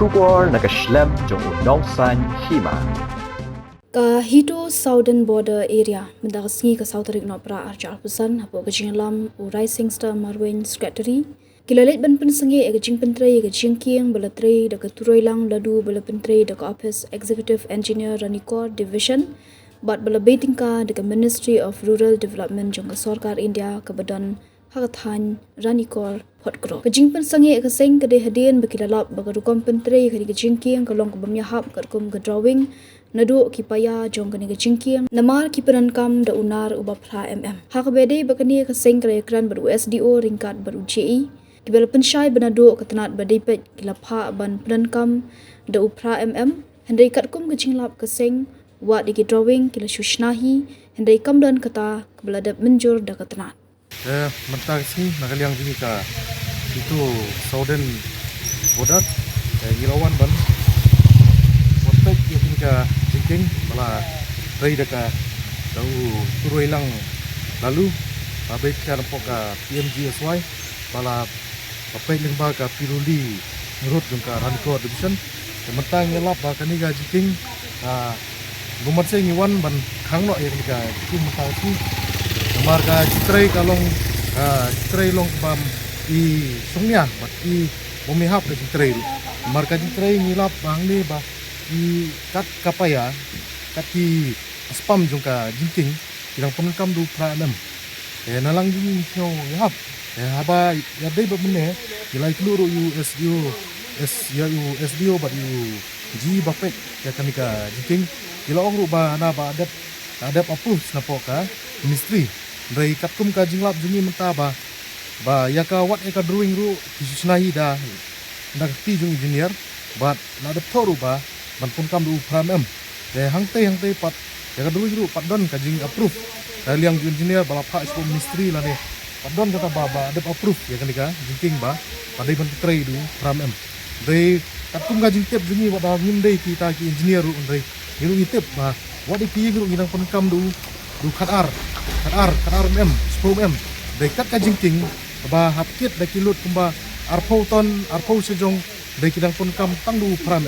Shubor nakaslem jong unausan hima. Ka hito southern border area mendagasngi ka south rig no pra arja pusan hapo gajing lam u rising star marwen secretary kilalet ban pensengi e gajing pentre e gajing kieng balatre da ka turoilang ladu bala pentre da ka office executive engineer ranikor division bat bala betingka da ka ministry of rural development jong ka sarkar india ka badan hagathan ranikor potgro gajing pensengi e ka seng ka de hadien bakilalap bagarukom pentre ka gajing kieng ka long ka bamya hap ka kum ka drawing nadu kipaya jong kani gajingkiang namar kiperan kam da unar ubapra hakabede bakani ka sengkra ekran baru SDO ringkat baru JE kibel pensyai benado ketenat badipet kilapha ban peran kam da upra hendai kat kum gajinglap ka seng wa digi drawing kila shushnahi hendai kam dan kata kebeladap menjur da ketenat mentang sini nakaliang sini ka itu southern border Girawan ban Montek yang tinggal jengking malah rei deka tahu turun hilang lalu abai kan poka PMGSY malah abai lembah ka Piruli menurut jengka Ranikor division sementang ngelap bahkan ni jengking gumat saya ngiwan ban kang no yang nika jengking mentang si marga citrai kalong citrai long bam I sungnya bat I memihap ke citrai marga citrai ngilap bang ni bah I kat kapaya kat ki spam jungka jingking ilang penkam du pra nalang jing sio yap haba ya dei babne ilai kluru SDO bat ji bapek ya kanika jingking ila ong ba na ba adap apus na poka ministry dai katkum ka jinglap jungi mentaba ba ya ka wat e ka drawing ru kisusnahi da ti jung engineer bat na adap toru ba ban pun kam du pram hangte pat ya ka dulu pat don ka jing approve liang engineer bala pa ispo ministry la ne pat don kata baba ada approve ya kan nika jingking ba padai ban tray du pram dei katum ka jing tep jungi wada ngindei kita ki engineer ru dei ngilu ngitep ba wadi pi ngilu nginang pun kam du khatar spom dei kat ka jingking ba hapkit da kilut kumba arpau sejong dei kidang pun kam tang du pram